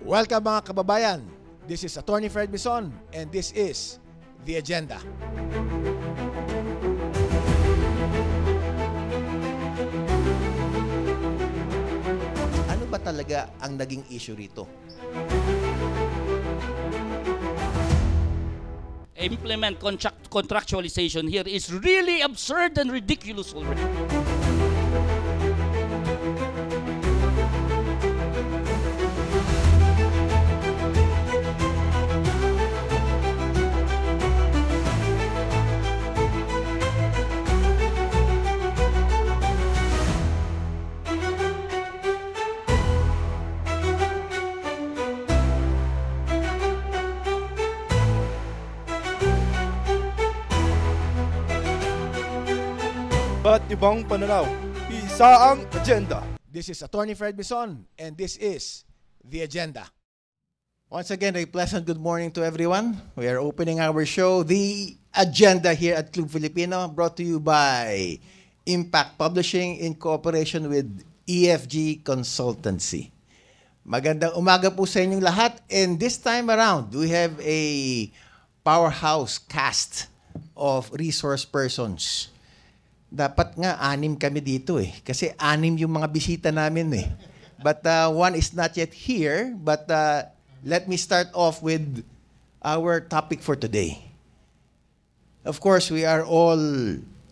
Welcome mga kababayan. This is Attorney Fred Bison and this is The Agenda. Ano ba talaga ang naging issue rito? Implement contractualization here is really absurd and ridiculous already. Ba't ibang pananaw? Isa ang agenda. This is Attorney Fred Bison and this is The Agenda. Once again, a pleasant good morning to everyone. We are opening our show, The Agenda, here at Club Filipino, brought to you by Impact Publishing in cooperation with EFG Consultancy. Magandang umaga po sa inyong lahat. And this time around, we have a powerhouse cast of resource persons. Dapat nga 6 kami dito kasi 6 yung mga bisita namin But one is not yet here, but let me start off with our topic for today. Of course, we are all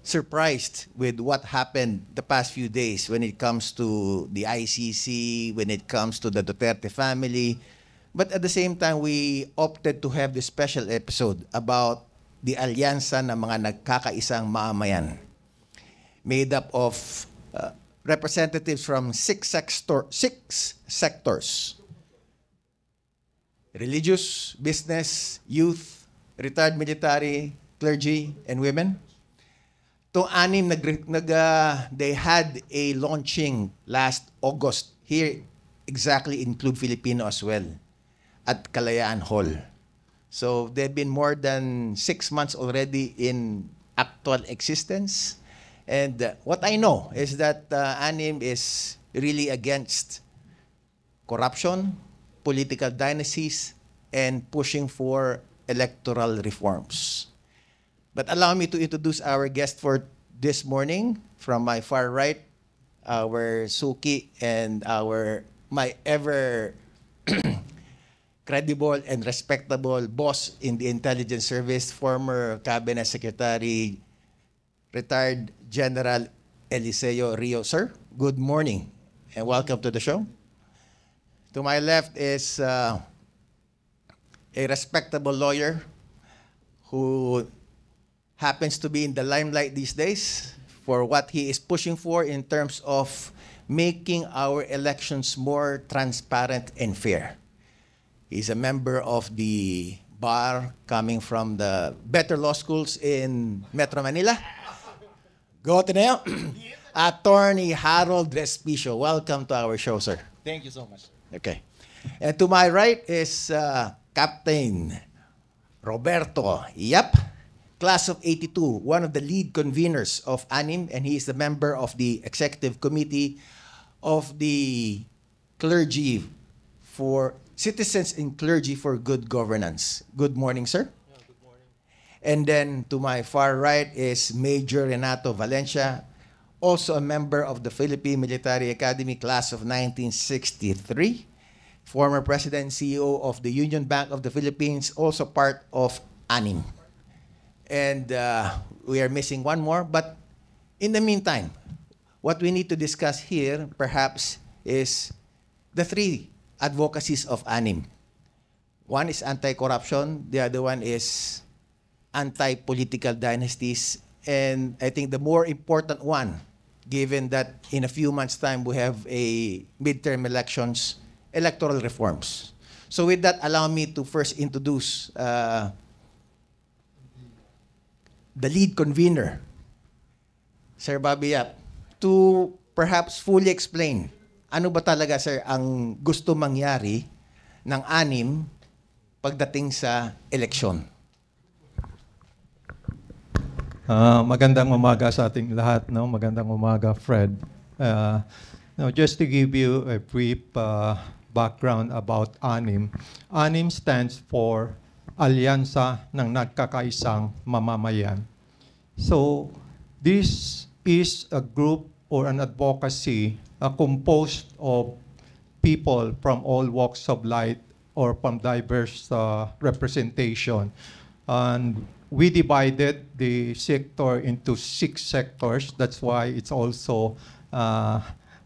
surprised with what happened the past few days when it comes to the ICC, when it comes to the Duterte family. But at the same time, we opted to have this special episode about the alyansa ng mga nagkakaisang mamamayan, made up of representatives from six sectors: religious, business, youth, retired military, clergy, and women. To 6, they had a launching last August here exactly in Club Filipino as well, at Kalayaan Hall. So they've been more than 6 months already in actual existence. And what I know is that ANIM is really against corruption, political dynasties, and pushing for electoral reforms. But allow me to introduce our guest for this morning. From my far right, our Suki and my ever credible and respectable boss in the intelligence service, former cabinet secretary, retired General Eliseo Rio. Sir, good morning and welcome to the show. To my left is a respectable lawyer who happens to be in the limelight these days for what he is pushing for in terms of making our elections more transparent and fair. He's a member of the bar coming from the better law schools in Metro Manila. Go to now. Attorney Harold Respicio. Welcome to our show, sir. Thank you so much. Okay. And to my right is Captain Roberto Yap, class of 82, one of the lead conveners of ANIM, and he is the member of the executive committee of the clergy for Citizens in Clergy for Good Governance. Good morning, sir. And then to my far right is Major Renato Valencia, also a member of the Philippine Military Academy class of 1963, former President and CEO of the Union Bank of the Philippines, also part of ANIM. And we are missing one more, but in the meantime, what we need to discuss here perhaps is the 3 advocacies of ANIM. One is anti-corruption, the other one is anti-political dynasties, and I think the more important one, given that in a few months' time we have a midterm elections, electoral reforms. So with that, allow me to first introduce the lead convener, Sir Bobby Yap, to perhaps fully explain ano ba talaga, sir, ang gusto mangyari ng ANIM pagdating sa eleksyon. Magandang umaga sa ating lahat, Magandang umaga, Fred. Just to give you a brief background about ANIM. ANIM stands for Alyansa ng Nagkakaisang Mamamayan. So this is a group or an advocacy composed of people from all walks of life or from diverse representation. And we divided the sector into 6 sectors. That's why it's also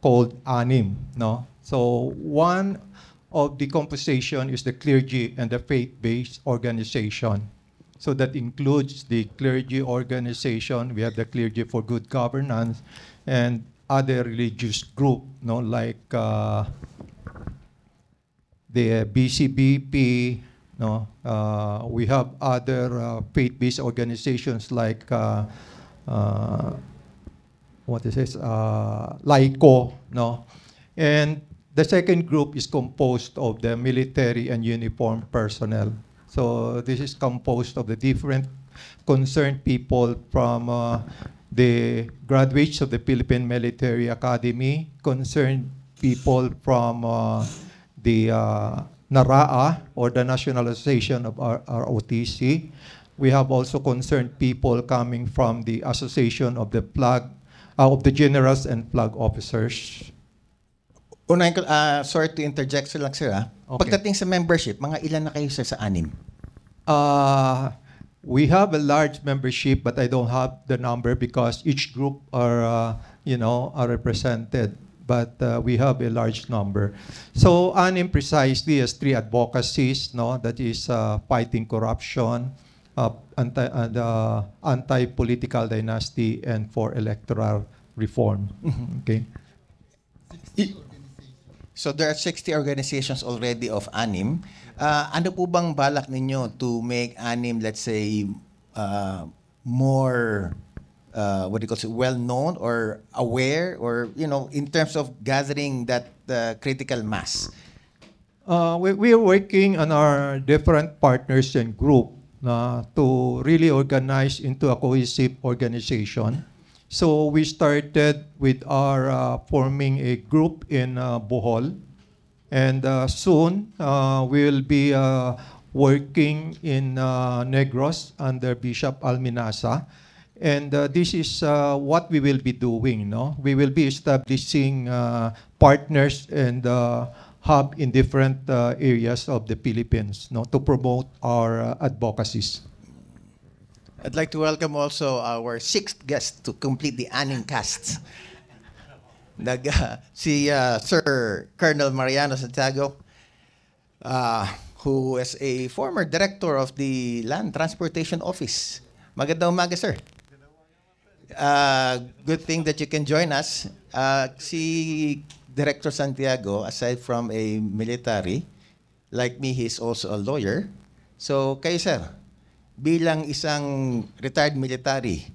called ANIM. No? So one of the composition is the clergy and the faith-based organization. So that includes the clergy organization. We have the Clergy for Good Governance and other religious group, no, like the BCBP. No, we have other faith-based organizations like what is this? LICO. No, and the second group is composed of the military and uniformed personnel. So this is composed of the different concerned people from the graduates of the Philippine Military Academy, concerned people from the NARAA, or the Nationalization of ROTC. We have also concerned people coming from the Association of the Generals and Flag Officers. Unahin ko, sorry to interject lang, sir. Okay. Pagdating sa membership, mga ilan na kayo, sir, sa ANIM? We have a large membership, but I don't have the number because each group are represented. But we have a large number. So ANIM precisely has 3 advocacies. No, that is fighting corruption, anti-political dynasty, and for electoral reform. Okay. So there are 60 organizations already of ANIM. Ano po bang balak ninyo to make ANIM, let's say, more well-known or aware, or, in terms of gathering that critical mass? We are working on our different partners and group to really organize into a cohesive organization. So we started with our forming a group in Bohol, and soon we'll be working in Negros under Bishop Alminasa. And this is what we will be doing. No, we will be establishing partners and hub in different areas of the Philippines, no, to promote our advocacies. I'd like to welcome also our 6th guest to complete the ANIM cast. Si Sir Colonel Mariano Santiago, who is a former director of the Land Transportation Office. Magandang umaga, sir. Good thing that you can join us. Si Director Santiago, aside from a military, like me, he's also a lawyer. So, kayo, sir, bilang isang retired military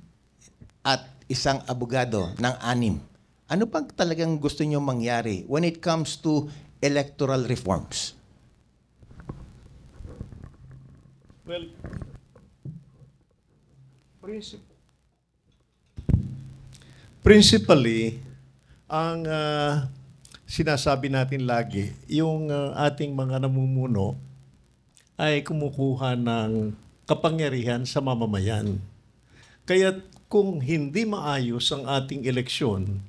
at isang abogado ng ANIM, ano pang talagang gusto nyo mangyari when it comes to electoral reforms? Well, principally, ang sinasabi natin lagi, yung ating mga namumuno ay kumukuha ng kapangyarihan sa mamamayan. Kaya kung hindi maayos ang ating eleksyon,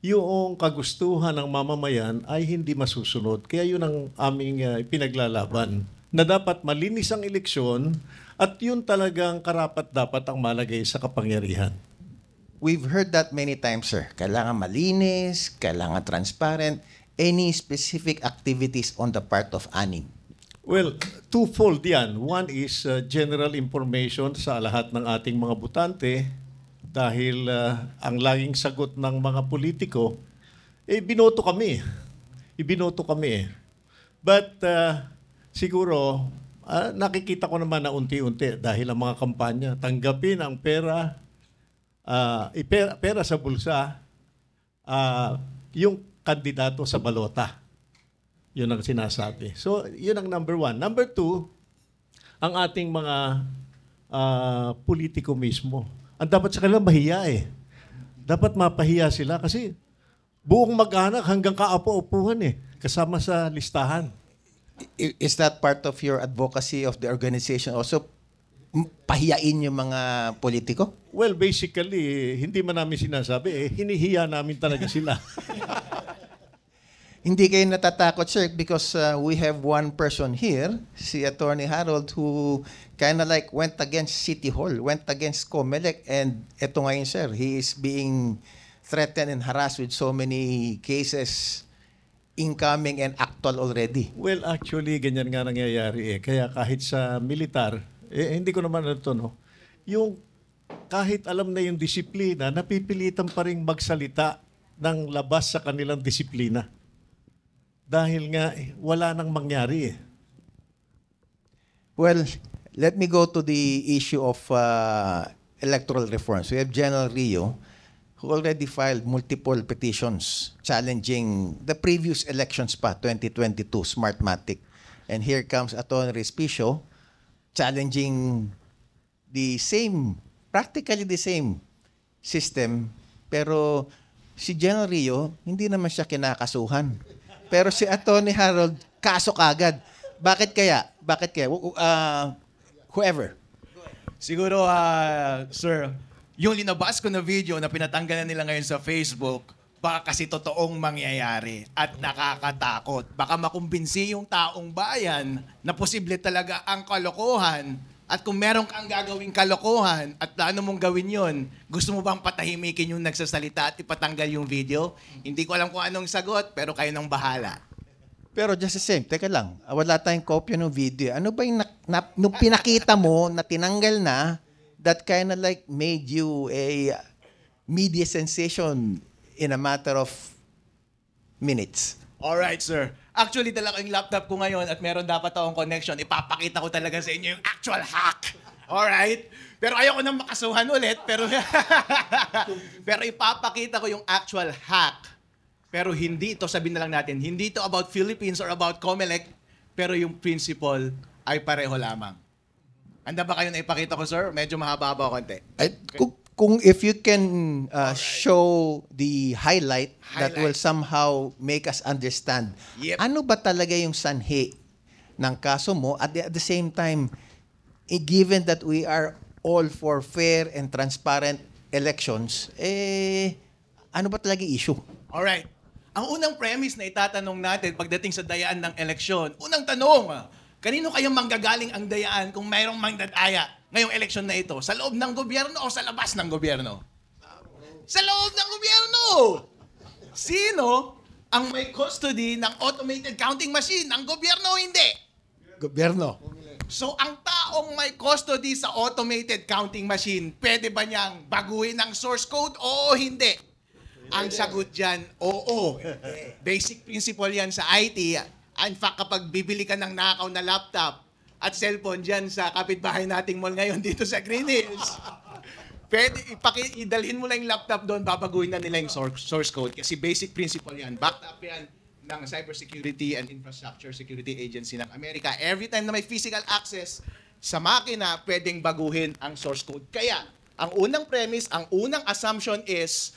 yung kagustuhan ng mamamayan ay hindi masusunod. Kaya yun ang aming pinaglalaban, na dapat malinis ang eleksyon at yun talagang karapat-dapat ang malagay sa kapangyarihan. We've heard that many times, sir. Kailangan malinis, kailangan transparent. Any specific activities on the part of ANIM? Well, twofold yan. One is general information sa lahat ng ating mga botante, dahil ang laging sagot ng mga politiko, binoto kami. Ibinoto kami. But siguro, nakikita ko naman na unti-unti dahil ang mga kampanya, tanggapin ang pera, pera sa bulsa, yung kandidato sa balota. Yun ang sinasabi. So, yun ang number 1. Number 2, ang ating mga politiko mismo. Ang dapat sa kanila mahiya eh. Dapat mapahiya sila kasi buong mag-anak hanggang kaapo-upuhan eh. kasama sa listahan. Is that part of your advocacy of the organization also? Pahiyain yung mga politiko? Well, basically, hindi man namin sinasabi, hinihiya namin talaga sila. Hindi kayo natatakot, sir, because we have one person here, si Attorney Harold, who kind of like went against City Hall, went against COMELEC, and eto ngayon, sir, he is being threatened and harassed with so many cases incoming and actual already. Well, actually, ganyan nga nangyayari Kaya kahit sa militar, hindi ko naman ito, no? Yung kahit alam na yung disiplina, napipilitan pa rin magsalita ng labas sa kanilang disiplina. Dahil nga, wala nang mangyari Well, let me go to the issue of electoral reforms. We have General Rio, who already filed multiple petitions challenging the previous elections pa, 2022, Smartmatic. And here comes Atty. Respicio challenging the same, practically the same system. Pero si General Rio, hindi naman siya kinakasuhan. Pero si Atty. Harold, kaso kagad. Bakit kaya? Bakit kaya? Whoever. Siguro, sir, yung linabas ko na video na pinatanggalan nila ngayon sa Facebook, baka kasi totoong mangyayari at nakakatakot. Baka makumbinsi yung taong bayan na posible talaga ang kalokohan. At kung meron kang gagawing kalokohan at plano mong gawin yon, gusto mo bang patahimikin yung nagsasalita at ipatanggal yung video? Hindi ko alam kung anong sagot, pero kayo nang bahala. Pero just the same, teka lang, wala tayong kopya ng video. Ano ba yung nung pinakita mo na tinanggal na, that kind of like made you a media sensation in a matter of minutes? Alright, sir. Actually, dala ko yung laptop ko ngayon at meron dapat akong connection. Ipapakita ko talaga sa inyo yung actual hack. Alright? Pero ayoko nang makasuhan ulit. Pero ipapakita ko yung actual hack. Pero hindi ito, sabihin na lang natin, hindi ito about Philippines or about COMELEC, pero yung principle ay pareho lamang. Handa ba kayo na ipakita ko, sir? Medyo mahaba-haba konti. Kung if you can show the highlight that will somehow make us understand, ano ba talaga yung sanhi ng kaso mo at the same time, given that we are all for fair and transparent elections, ano ba talaga issue? Alright. Ang unang premise na itatanong natin pagdating sa dayaan ng eleksyon, unang tanong, kanino kayang manggagaling ang dayaan kung mayroong mangdadaya ngayong eleksyon na ito? Sa loob ng gobyerno o sa labas ng gobyerno? Sa loob ng gobyerno! Sino ang may custody ng automated counting machine? Ang gobyerno o hindi? Gobyerno. So, ang taong may custody sa automated counting machine, pwede ba niyang baguhin ang source code o hindi? Ang sagot dyan, oo. Basic principle yan sa IT. In fact, kapag bibili ka ng nakaw na laptop at cellphone dyan sa kapitbahay nating mall ngayon dito sa Green Hills, pwede idalhin mo lang yung laptop doon, babaguhin na nila yung source code. Kasi basic principle yan. Backed up yan ng Cybersecurity and Infrastructure Security Agency ng Amerika. Every time na may physical access sa makina, pwedeng baguhin ang source code. Kaya, ang unang premise, ang unang assumption is,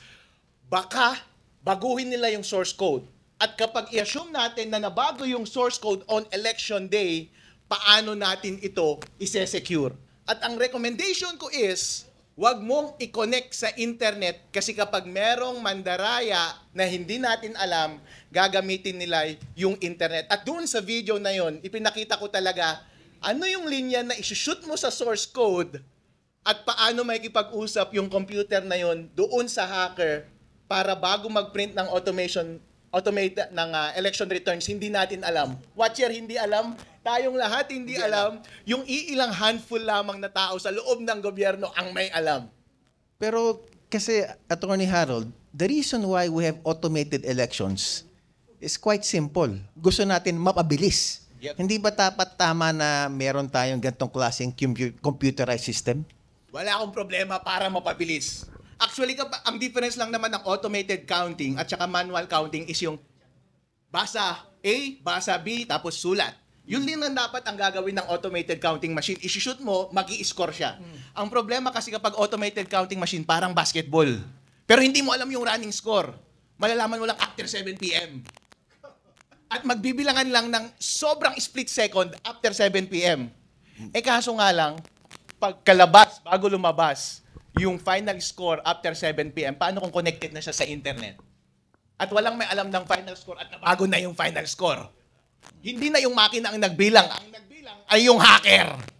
baka baguhin nila yung source code. At kapag i-assume natin na nabago yung source code on election day, paano natin ito ise-secure? At ang recommendation ko is, wag mong i-connect sa internet kasi kapag merong mandaraya na hindi natin alam, gagamitin nila yung internet. At doon sa video na yon, ipinakita ko talaga, ano yung linya na isushoot mo sa source code at paano makikipag-usap yung computer na yon doon sa hacker para bago mag-print ng election returns, hindi natin alam. What year hindi alam? Tayong lahat hindi alam. Yung iilang handful lamang na tao sa loob ng gobyerno ang may alam. Pero kasi, Attorney Harold, the reason why we have automated elections is quite simple. Gusto natin mapabilis. Hindi ba tama na meron tayong gantong klaseng computerized system? Wala akong problema para mapabilis. Actually, ang difference lang naman ng automated counting at saka manual counting is yung basa A, basa B, tapos sulat. Yun din ang dapat ang gagawin ng automated counting machine. I-shoot mo, mag-i-score siya. Ang problema kasi kapag automated counting machine, parang basketball. Pero hindi mo alam yung running score. Malalaman mo lang after 7 p.m. at magbibilangan lang ng sobrang split second after 7 p.m. Kaso nga lang, pagkalabas, bago lumabas, yung final score after 7 p.m., paano kung connected na siya sa internet? At walang may alam ng final score at nabago na yung final score. Hindi na yung makina ang nagbilang. Ang nagbilang ay yung hacker.